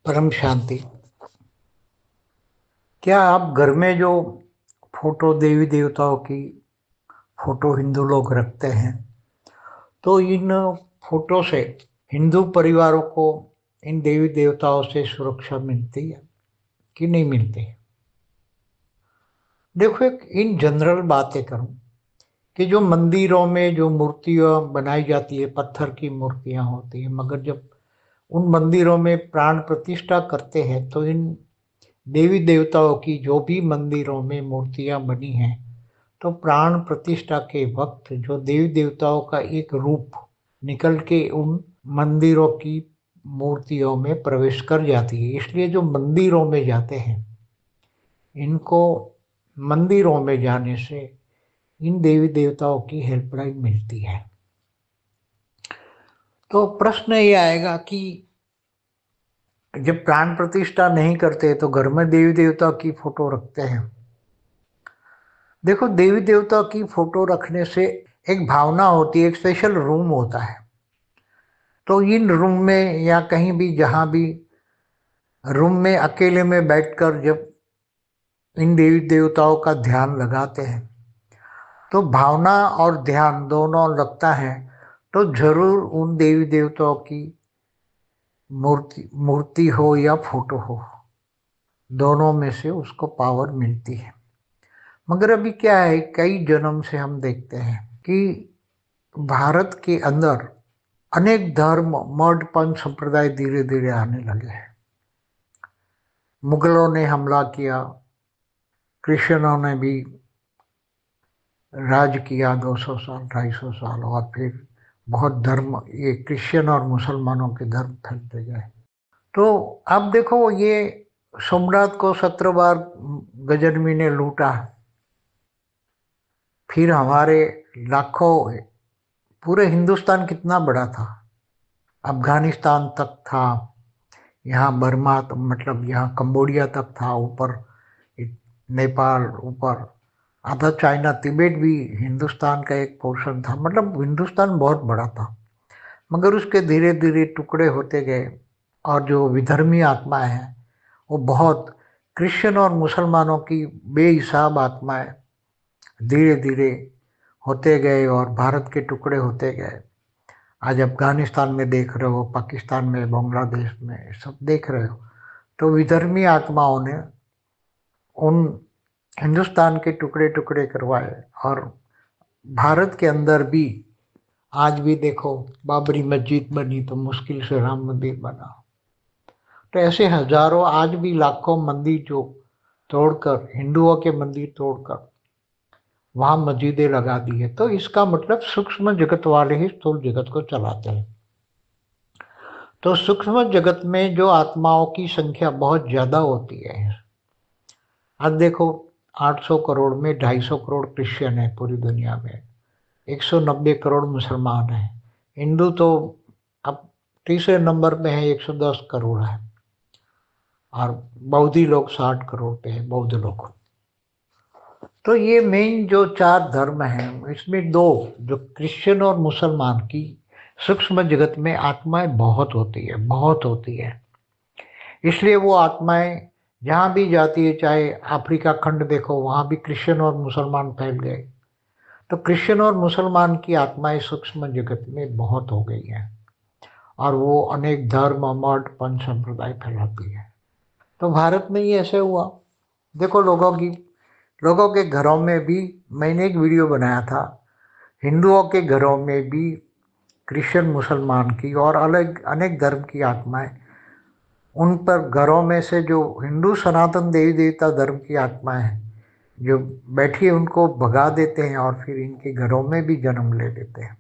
परम शांति। क्या आप घर में जो फोटो देवी देवताओं की फोटो हिंदू लोग रखते हैं, तो इन फोटो से हिंदू परिवारों को इन देवी देवताओं से सुरक्षा मिलती है कि नहीं मिलती? देखो, एक इन जनरल बातें करूं कि जो मंदिरों में जो मूर्तियां बनाई जाती है, पत्थर की मूर्तियां होती है, मगर जब उन मंदिरों में प्राण प्रतिष्ठा करते हैं तो इन देवी देवताओं की जो भी मंदिरों में मूर्तियां बनी हैं, तो प्राण प्रतिष्ठा के वक्त जो देवी देवताओं का एक रूप निकल के उन मंदिरों की मूर्तियों में प्रवेश कर जाती है। इसलिए जो मंदिरों में जाते हैं, इनको मंदिरों में जाने से इन देवी देवताओं की हेल्पलाइन मिलती है। तो प्रश्न ये आएगा कि जब प्राण प्रतिष्ठा नहीं करते तो घर में देवी देवता की फोटो रखते हैं। देखो, देवी देवता की फोटो रखने से एक भावना होती है, एक स्पेशल रूम होता है। तो इन रूम में या कहीं भी जहां भी रूम में अकेले में बैठकर जब इन देवी देवताओं का ध्यान लगाते हैं, तो भावना और ध्यान दोनों लगता है, तो जरूर उन देवी देवताओं की मूर्ति मूर्ति हो या फोटो हो, दोनों में से उसको पावर मिलती है। मगर अभी क्या है, कई जन्म से हम देखते हैं कि भारत के अंदर अनेक धर्म मठ पंथ संप्रदाय धीरे धीरे आने लगे हैं। मुगलों ने हमला किया, क्रिश्चियनों ने भी राज किया 200 साल 250 साल, और फिर बहुत धर्म, ये क्रिश्चियन और मुसलमानों के धर्म फैलते गए। तो अब देखो, ये सोमनाथ को 17 बार गजनवी ने लूटा, फिर हमारे लाखों, पूरे हिंदुस्तान कितना बड़ा था, अफगानिस्तान तक था, यहाँ बर्मा मतलब यहाँ कंबोडिया तक था, ऊपर नेपाल, ऊपर आधा चाइना, तिब्बत भी हिंदुस्तान का एक पोर्शन था। मतलब हिंदुस्तान बहुत बड़ा था, मगर उसके धीरे धीरे टुकड़े होते गए। और जो विधर्मी आत्माएं हैं, वो बहुत, क्रिश्चियन और मुसलमानों की बेहिसाब आत्माएं धीरे धीरे होते गए और भारत के टुकड़े होते गए। आज अफगानिस्तान में देख रहे हो, पाकिस्तान में, बांग्लादेश में, सब देख रहे हो। तो विधर्मी आत्माओं ने उन हिंदुस्तान के टुकड़े टुकड़े करवाए। और भारत के अंदर भी आज भी देखो, बाबरी मस्जिद बनी तो मुश्किल से राम मंदिर बना। तो ऐसे हजारों, आज भी लाखों मंदिर जो तोड़कर, हिंदुओं के मंदिर तोड़कर वहां मस्जिदें लगा दी है। तो इसका मतलब सूक्ष्म जगत वाले ही स्थूल जगत को चलाते हैं। तो सूक्ष्म जगत में जो आत्माओं की संख्या बहुत ज्यादा होती है। आज देखो, 800 करोड़ में 250 करोड़ क्रिश्चियन है पूरी दुनिया में, 190 करोड़ मुसलमान हैं, हिंदू तो अब तीसरे नंबर पे है, 110 करोड़ है, और बौद्धी लोग 60 करोड़ पे है, बौद्ध लोग। तो ये मेन जो चार धर्म हैं, इसमें दो, जो क्रिश्चियन और मुसलमान की सूक्ष्म जगत में आत्माएं बहुत होती है, बहुत होती है। इसलिए वो आत्माएं जहाँ भी जाती है, चाहे अफ्रीका खंड देखो, वहाँ भी क्रिश्चियन और मुसलमान फैल गए। तो क्रिश्चियन और मुसलमान की आत्माएं सूक्ष्म जगत में बहुत हो गई हैं, और वो अनेक धर्म मठ पंथ संप्रदाय फैलाती है। तो भारत में ही ऐसे हुआ। देखो, लोगों के घरों में भी, मैंने एक वीडियो बनाया था, हिंदुओं के घरों में भी क्रिश्चियन मुसलमान की और अलग अनेक धर्म की आत्माएं, उन पर घरों में से जो हिंदू सनातन देवी देवता धर्म की आत्माएं हैं, जो बैठी उनको भगा देते हैं और फिर इनके घरों में भी जन्म ले लेते हैं।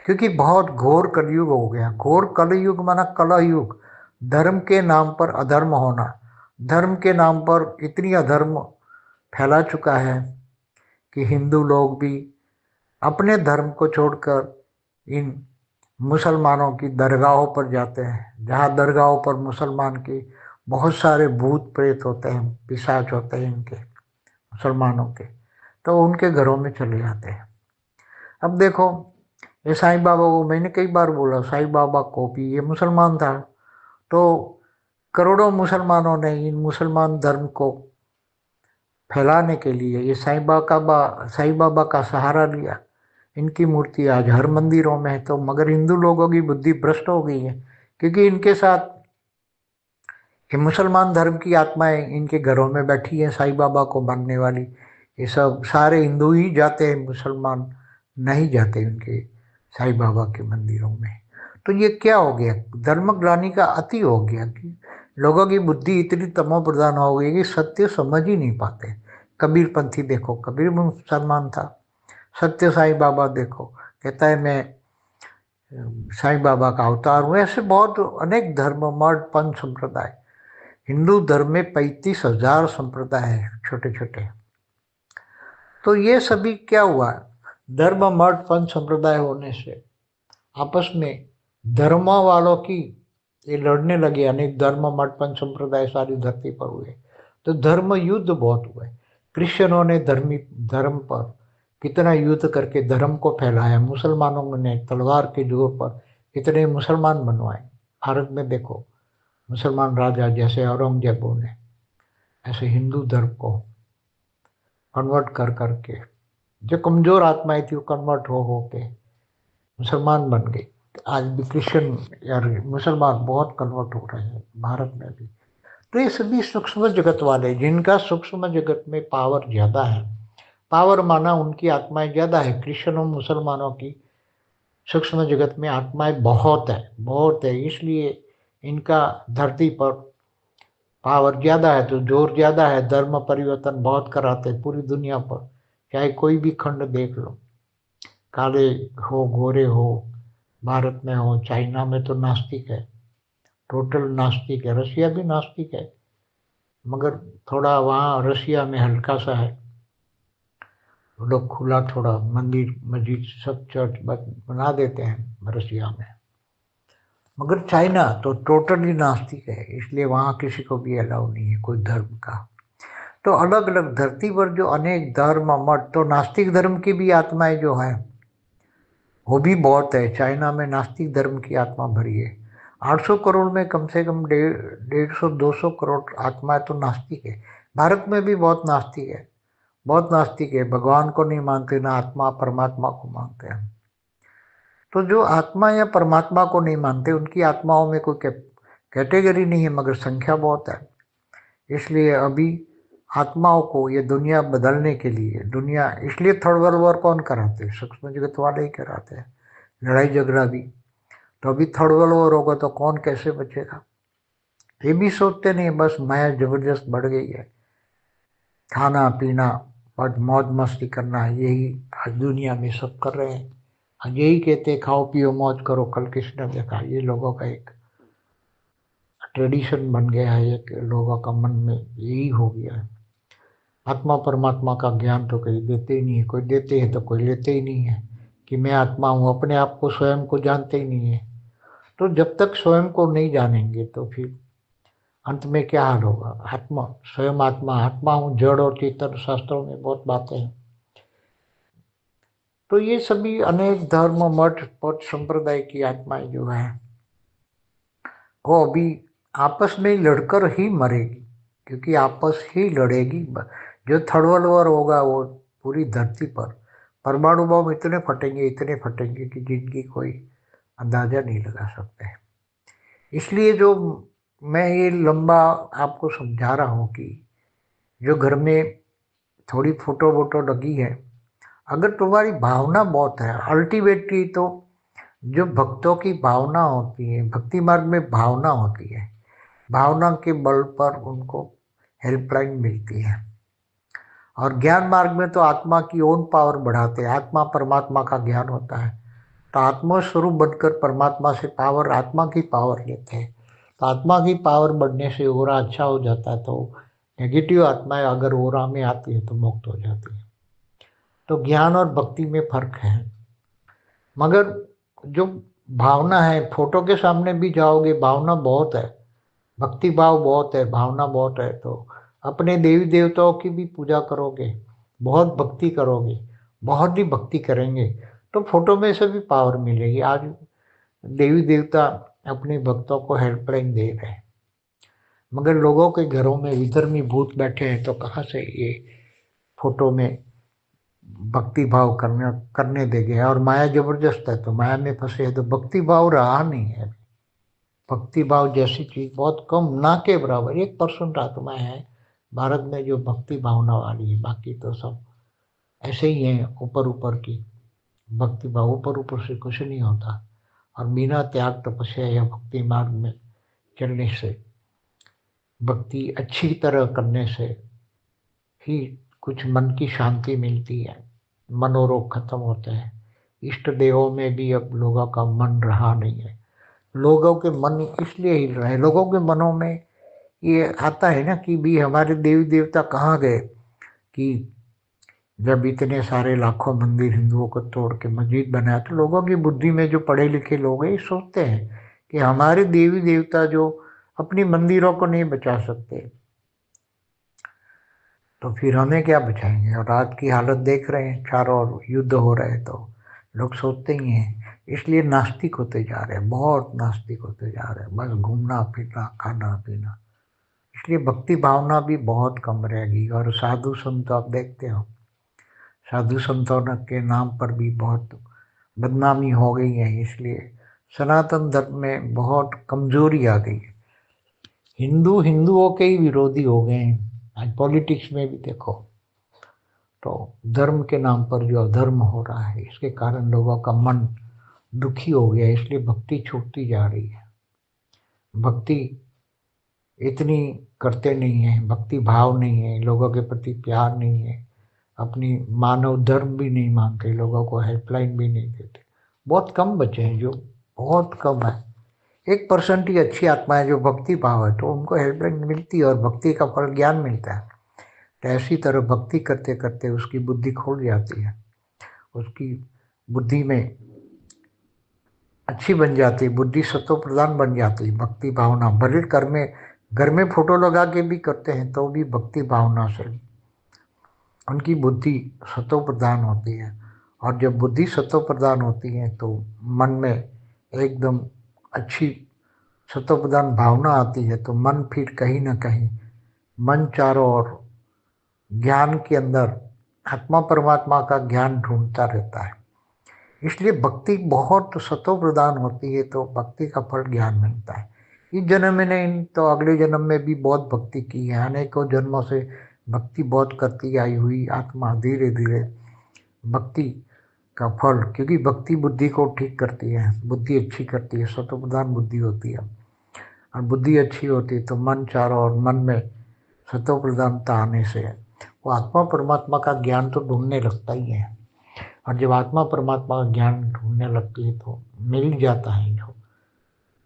क्योंकि बहुत घोर कलयुग हो गया। घोर कलयुग माना कलह युग, धर्म के नाम पर अधर्म होना, धर्म के नाम पर इतनी अधर्म फैला चुका है कि हिंदू लोग भी अपने धर्म को छोड़कर इन मुसलमानों की दरगाहों पर जाते हैं, जहाँ दरगाहों पर मुसलमान के बहुत सारे भूत प्रेत होते हैं, पिशाच होते हैं इनके, मुसलमानों के, तो उनके घरों में चले जाते हैं। अब देखो, ये साईं बाबा को मैंने कई बार बोला, साईं बाबा को भी, ये मुसलमान था, तो करोड़ों मुसलमानों ने इन मुसलमान धर्म को फैलाने के लिए ये साईं बाबा का सहारा लिया। इनकी मूर्ति आज हर मंदिरों में है। तो मगर हिंदू लोगों की बुद्धि भ्रष्ट हो गई है, क्योंकि इनके साथ ये मुसलमान धर्म की आत्माएं इनके घरों में बैठी हैं, साईं बाबा को मानने वाली। ये सब सारे हिंदू ही जाते हैं, मुसलमान नहीं जाते उनके साईं बाबा के मंदिरों में। तो ये क्या हो गया, धर्मग्लानि का अति हो गया कि लोगों की बुद्धि इतनी तमोप्रधान हो गई कि सत्य समझ ही नहीं पाते। कबीर पंथी देखो, कबीर मुसलमान था। सत्य साईं बाबा देखो, कहता है मैं साईं बाबा का अवतार हूँ। ऐसे बहुत अनेक धर्म, मठ, पंथ, संप्रदाय। हिंदू धर्म में 35,000 संप्रदाय हैं, छोटे छोटे। तो ये सभी क्या हुआ, धर्म, मठ, पंथ, संप्रदाय होने से आपस में धर्म वालों की ये लड़ने लगे। अनेक धर्म, मठ, पंथ, संप्रदाय सारी धरती पर हुए। तो धर्म युद्ध बहुत हुए। क्रिश्चियनों ने धर्म पर कितना युद्ध करके धर्म को फैलाया। मुसलमानों ने तलवार के जोर पर कितने मुसलमान बनवाए। भारत में देखो, मुसलमान राजा जैसे औरंगजेब ने ऐसे हिंदू धर्म को कन्वर्ट कर करके, जो कमजोर आत्माएं थी वो कन्वर्ट हो के मुसलमान बन गई। आज भी क्रिश्चियन या मुसलमान बहुत कन्वर्ट हो रहे हैं भारत में भी। तो ये सभी सूक्ष्म जगत वाले, जिनका सूक्ष्म जगत में पावर ज़्यादा है, पावर माना उनकी आत्माएं ज़्यादा है। क्रिश्चियनों मुसलमानों की सूक्ष्म जगत में आत्माएं बहुत है, बहुत है। इसलिए इनका धरती पर पावर ज़्यादा है, तो जोर ज़्यादा है। धर्म परिवर्तन बहुत कराते हैं पूरी दुनिया पर, चाहे कोई भी खंड देख लो, काले हो गोरे हो, भारत में हो, चाइना में तो नास्तिक है, टोटल नास्तिक है। रशिया भी नास्तिक है, मगर थोड़ा वहाँ रशिया में हल्का सा है, वो लोग खुला थोड़ा मंदिर मस्जिद सब चर्च बना देते हैं रशिया में। मगर चाइना तो टोटली नास्तिक है, इसलिए वहाँ किसी को भी अलाउ नहीं है कोई धर्म का। तो अलग अलग धरती पर जो अनेक धर्म मठ, तो नास्तिक धर्म की भी आत्माएं जो है वो भी बहुत है। चाइना में नास्तिक धर्म की आत्मा भरी है। 800 करोड़ में कम से कम 150-200 करोड़ आत्माएं तो नास्तिक है। भारत में भी बहुत नास्तिक है, बहुत नास्तिक है। भगवान को नहीं मानते, ना आत्मा परमात्मा को मानते हैं। तो जो आत्मा या परमात्मा को नहीं मानते, उनकी आत्माओं में कोई कैटेगरी नहीं है, मगर संख्या बहुत है। इसलिए अभी आत्माओं को ये दुनिया बदलने के लिए, दुनिया इसलिए थर्ड वर्ल्ड वॉर कौन कराते हैं, सूक्ष्म जगत वाले ही कराते हैं, लड़ाई झगड़ा भी। तो अभी थर्ड वर्ल्ड वॉर होगा तो कौन कैसे बचेगा, ये भी सोचते नहीं। बस माया जबरदस्त बढ़ गई है, खाना पीना और मौज मस्ती करना, यही आज दुनिया में सब कर रहे हैं। आज यही कहते खाओ पियो मौज करो, कल किसने देखा। ये लोगों का एक ट्रेडिशन बन गया है, एक लोगों का मन में यही हो गया है। आत्मा परमात्मा का ज्ञान तो कहीं देते ही नहीं है, कोई देते हैं तो कोई लेते ही नहीं है कि मैं आत्मा हूँ। अपने आप को स्वयं को जानते ही नहीं है। तो जब तक स्वयं को नहीं जानेंगे तो फिर अंत में क्या हाल होगा। आत्मा स्वयं आत्मा हूँ, जड़ और चेतन, शास्त्रों में बहुत बातें हैं। तो ये सभी अनेक धर्म मठ पथ संप्रदाय की आत्माएं जो है वो अभी आपस में लड़कर ही मरेगी, क्योंकि आपस ही लड़ेगी। जो थर्ड वर्ल्ड वॉर होगा वो पूरी धरती पर परमाणु बम इतने फटेंगे कि जिनकी कोई अंदाजा नहीं लगा सकते। इसलिए जो मैं ये लंबा आपको समझा रहा हूँ कि जो घर में थोड़ी फोटो वोटो लगी है, अगर तुम्हारी भावना बहुत है, अल्टीमेटली तो जो भक्तों की भावना होती है, भक्ति मार्ग में भावना होती है, भावना के बल पर उनको हेल्पलाइन मिलती है। और ज्ञान मार्ग में तो आत्मा की ओन पावर बढ़ाते हैं, आत्मा परमात्मा का ज्ञान होता है। तो आत्मा स्वरूप बनकर परमात्मा से पावर, आत्मा की पावर लेते हैं। तो आत्मा की पावर बढ़ने से ओरा अच्छा हो जाता है। तो नेगेटिव आत्माएं अगर ओरा में आती है तो मुक्त हो जाती है। तो ज्ञान और भक्ति में फर्क है। मगर जो भावना है, फोटो के सामने भी जाओगे, भावना बहुत है, भक्ति भाव बहुत है, भावना बहुत है, तो अपने देवी देवताओं की भी पूजा करोगे, बहुत भक्ति करोगे, बहुत ही भक्ति करेंगे, तो फोटो में से भी पावर मिलेगी। आज देवी देवता अपने भक्तों को हेल्पलाइन दे रहे हैं। मगर लोगों के घरों में विधर्मी भूत बैठे हैं, तो कहाँ से ये फोटो में भक्ति भाव करने करने देंगे। और माया जबरदस्त है, तो माया में फंसे हैं, तो भक्ति भाव रहा नहीं है। भक्ति भाव जैसी चीज बहुत कम, ना के बराबर 1% आत्माएं हैं भारत में जो भक्ति भावना वाली है। बाकी तो सब ऐसे ही हैं, ऊपर ऊपर की भक्ति भाव, ऊपर ऊपर से कुछ नहीं होता। और बिना त्याग तपस्या या भक्ति मार्ग में चलने से, भक्ति अच्छी तरह करने से ही कुछ मन की शांति मिलती है, मनोरोग खत्म होते हैं। इष्ट देवों में भी अब लोगों का मन रहा नहीं है। लोगों के मन इसलिए हिल रहे हैं, लोगों के मनों में ये आता है ना कि भी हमारे देवी देवता कहाँ गए, कि जब इतने सारे लाखों मंदिर हिंदुओं को तोड़ के मस्जिद बनाया, तो लोगों की बुद्धि में जो पढ़े लिखे लोग हैं ये सोचते हैं कि हमारे देवी देवता जो अपनी मंदिरों को नहीं बचा सकते, तो फिर हमें क्या बचाएंगे। और आज की हालत देख रहे हैं, चारों ओर युद्ध हो रहे हैं, तो लोग सोचते ही हैं। इसलिए नास्तिक होते जा रहे हैं, बहुत नास्तिक होते जा रहे हैं, बस घूमना फिरना खाना पीना। इसलिए भक्ति भावना भी बहुत कम रहेगी। और साधु संत आप देखते हो, साधु संतों के नाम पर भी बहुत बदनामी हो गई है। इसलिए सनातन धर्म में बहुत कमजोरी आ गई है। हिंदू हिंदुओं के ही विरोधी हो गए हैं। आज पॉलिटिक्स में भी देखो, तो धर्म के नाम पर जो अधर्म हो रहा है, इसके कारण लोगों का मन दुखी हो गया। इसलिए भक्ति छूटती जा रही है। भक्ति इतनी करते नहीं है, भक्ति भाव नहीं है, लोगों के प्रति प्यार नहीं है, अपनी मानव धर्म भी नहीं मानते, लोगों को हेल्पलाइन भी नहीं देते। बहुत कम बचे हैं, जो बहुत कम है। 1% ही अच्छी आत्मा है जो भक्ति भाव है, तो उनको हेल्पलाइन मिलती है और भक्ति का फल ज्ञान मिलता है। तो ऐसी तरह भक्ति करते करते उसकी बुद्धि खुल जाती है, उसकी बुद्धि में अच्छी बन जाती है, बुद्धि सत्व प्रधान बन जाती है। भक्ति भावना भले घर में फोटो लगा के भी करते हैं, तो भी भक्ति भावना से उनकी बुद्धि सत्व प्रधान होती है। और जब बुद्धि सत्व प्रधान होती है, तो मन में एकदम अच्छी सत्व प्रधान भावना आती है, तो मन फिर कहीं ना कहीं, मन चारों ओर ज्ञान के अंदर आत्मा परमात्मा का ज्ञान ढूंढता रहता है। इसलिए भक्ति बहुत सत्व प्रदान होती है, तो भक्ति का फल ज्ञान मिलता है। इस जन्म में नहीं तो अगले जन्म में भी बहुत भक्ति की है। अनेकों जन्मों से भक्ति बहुत करती आई हुई आत्मा धीरे धीरे भक्ति का फल, क्योंकि भक्ति बुद्धि को ठीक करती है, बुद्धि अच्छी करती है, सत्व प्रधान बुद्धि होती है। और बुद्धि अच्छी होती है तो मन चारों और मन में सत्व प्रधानता आने से वो आत्मा परमात्मा का ज्ञान तो ढूंढने लगता ही है। और जब आत्मा परमात्मा का ज्ञान ढूंढने लगती है, तो मिल जाता है। जो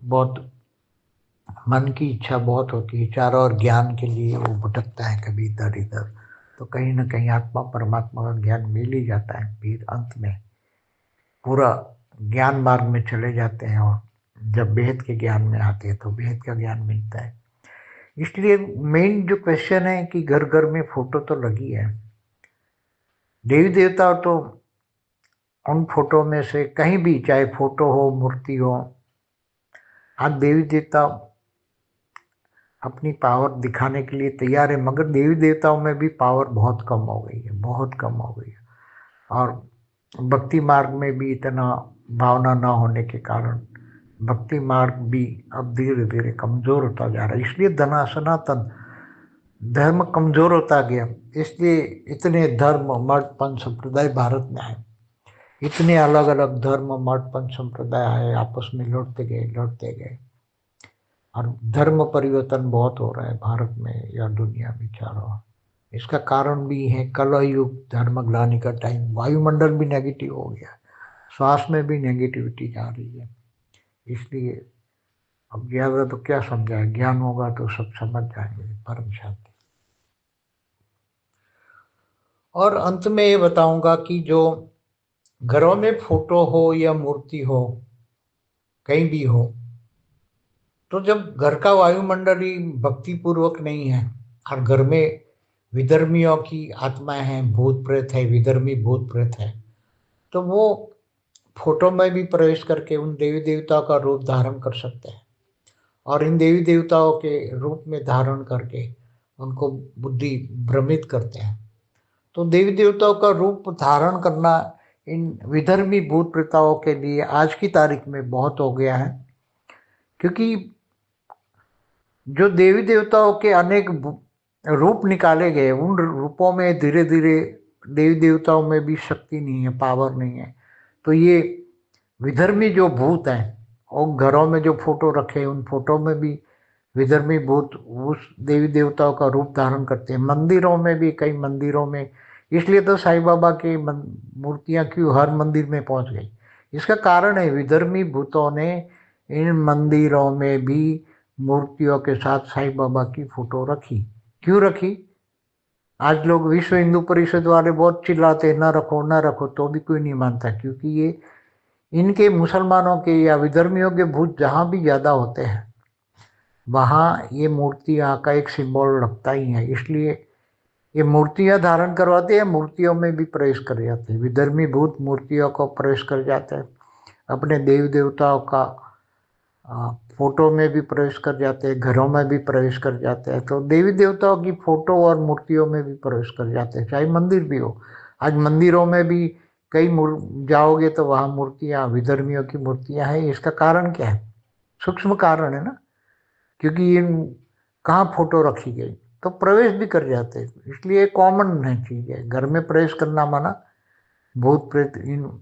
बहुत मन की इच्छा बहुत होती है चारों ओर ज्ञान के लिए, वो भटकता है कभी इधर इधर, तो कहीं ना कहीं आत्मा परमात्मा का ज्ञान मिल ही जाता है। फिर अंत में पूरा ज्ञान मार्ग में चले जाते हैं, और जब बेहद के ज्ञान में आते हैं तो बेहद का ज्ञान मिलता है। इसलिए मेन जो क्वेश्चन है कि घर घर में फोटो तो लगी है, देवी देवता तो उन फोटो में से कहीं भी, चाहे फोटो हो मूर्ति हो, आज देवी देवता अपनी पावर दिखाने के लिए तैयार है, मगर देवी देवताओं में भी पावर बहुत कम हो गई है, बहुत कम हो गई है। और भक्ति मार्ग में भी इतना भावना न होने के कारण भक्ति मार्ग भी अब धीरे धीरे कमज़ोर होता जा रहा है। इसलिए सनातन धर्म कमज़ोर होता गया। इसलिए इतने धर्म मठ पंथ संप्रदाय भारत में आए, इतने अलग अलग धर्म मठ पंथ संप्रदाय आए, आपस में लड़ते गए। और धर्म परिवर्तन बहुत हो रहा है भारत में या दुनिया में चारों। इसका कारण भी है कलह युग, धर्मग्लानि का टाइम, वायुमंडल भी नेगेटिव हो गया, श्वास में भी नेगेटिविटी जा रही है। इसलिए अब ज़्यादा तो क्या समझाए, ज्ञान होगा तो सब समझ जाएंगे। परम शांति। और अंत में ये बताऊंगा कि जो घरों में फोटो हो या मूर्ति हो, कहीं भी हो, तो जब घर का वायुमंडल ही भक्ति पूर्वक नहीं है, और घर में विधर्मियों की आत्माएं हैं, भूत प्रेत है, विधर्मी भूत प्रेत है, तो वो फोटो में भी प्रवेश करके उन देवी देवताओं का रूप धारण कर सकते हैं। और इन देवी देवताओं के रूप में धारण करके उनको बुद्धि भ्रमित करते हैं। तो देवी देवताओं का रूप धारण करना इन विधर्मी भूत प्रेताओं के लिए आज की तारीख में बहुत हो गया है, क्योंकि जो देवी देवताओं के अनेक रूप निकाले गए, उन रूपों में धीरे धीरे देवी देवताओं में भी शक्ति नहीं है, पावर नहीं है। तो ये विधर्मी जो भूत हैं, और घरों में जो फोटो रखे उन फोटो में भी विधर्मी भूत उस देवी देवताओं का रूप धारण करते हैं। मंदिरों में भी, कई मंदिरों में, इसलिए तो साईं बाबा की मूर्तियां क्यों हर मंदिर में पहुंच गई, इसका कारण है विधर्मी भूतों ने इन मंदिरों में भी मूर्तियों के साथ साईं बाबा की फोटो रखी। क्यों रखी? आज लोग विश्व हिंदू परिषद वाले बहुत चिल्लाते, ना रखो ना रखो, तो भी कोई नहीं मानता, क्योंकि ये इनके मुसलमानों के या विधर्मियों के भूत जहाँ भी ज़्यादा होते हैं वहाँ ये मूर्तियाँ का एक सिंबल लगता ही है, इसलिए ये मूर्तियाँ धारण करवाते हैं, मूर्तियों में भी प्रवेश कर जाते हैं। विधर्मी भूत मूर्तियों को प्रवेश कर जाते हैं, अपने देवी देवताओं का फोटो में भी प्रवेश कर जाते हैं, घरों में भी प्रवेश कर जाते हैं। तो देवी देवताओं की फोटो और मूर्तियों में भी प्रवेश कर जाते हैं, चाहे मंदिर भी हो। आज मंदिरों में भी कई जाओगे तो वहाँ मूर्तियाँ, विधर्मियों की मूर्तियाँ हैं। इसका कारण क्या है? सूक्ष्म कारण है ना, क्योंकि ये कहाँ फोटो रखी गई, तो प्रवेश भी कर जाते हैं। इसलिए कॉमन है चीज़ है, घर में प्रवेश करना माना भूत प्रेत इन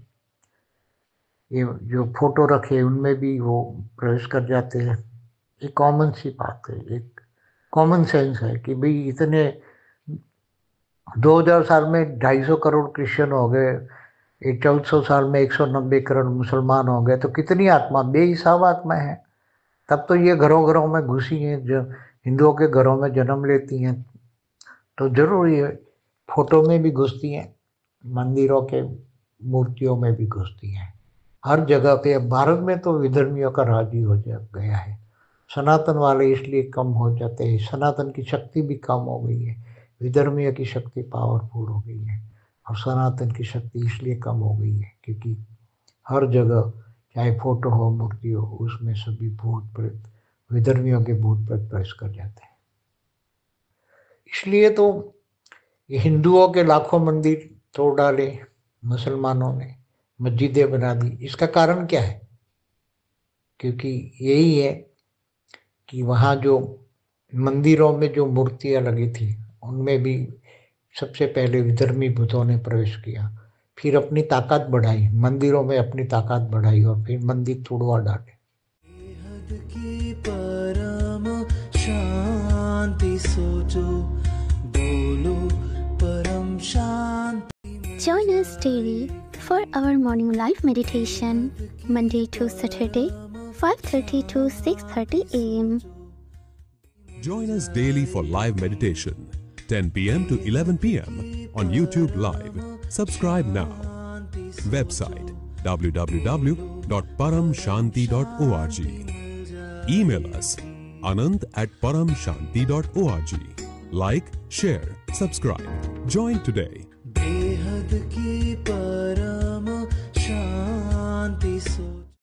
ये जो फोटो रखे उनमें भी वो प्रवेश कर जाते हैं। एक कॉमन सी बात है, एक कॉमन सेंस है कि भाई इतने 2000 साल में 250 करोड़ क्रिश्चियन हो गए, 1400 साल में 190 करोड़ मुसलमान हो गए, तो कितनी आत्मा, बेहिसाब आत्माएं हैं। तब तो ये घरों घरों में घुसी हैं, जो हिंदुओं के घरों में जन्म लेती हैं, तो जरूर ये फोटो में भी घुसती हैं, मंदिरों के मूर्तियों में भी घुसती हैं, हर जगह पे। अब भारत में तो विधर्मियों का राज ही हो गया है। सनातन वाले इसलिए कम हो जाते हैं, सनातन की शक्ति भी कम हो गई है, विधर्मियों की शक्ति पावरफुल हो गई है, और सनातन की शक्ति इसलिए कम हो गई है क्योंकि हर जगह चाहे फोटो हो, मूर्ति हो, उसमें सभी भूत प्रेत, विधर्मियों के भूत प्रेत प्रवेश कर जाते हैं। इसलिए तो ये हिंदुओं के लाखों मंदिर तोड़ डाले, मुसलमानों ने मस्जिदें बना दी। इसका कारण क्या है? क्योंकि यही है कि वहाँ जो मंदिरों में जो मूर्तियाँ लगी थी उनमें भी सबसे पहले विधर्मी भूतों ने प्रवेश किया, फिर अपनी ताकत बढ़ाई, मंदिरों में अपनी ताकत बढ़ाई और फिर मंदिर तोड़वा डाले। की परम शांति सोचो, बोलो परम शांति। Join us daily for our morning live meditation, Monday to Saturday, 5:30 to 6:30 a.m. Join us daily for live meditation, 10 p.m. to 11 p.m. on YouTube Live. Subscribe now. Website www.paramshanti.org. Email us anant@paramshanti.org. Like, share, subscribe. Join today. बेहद की परम शांति सो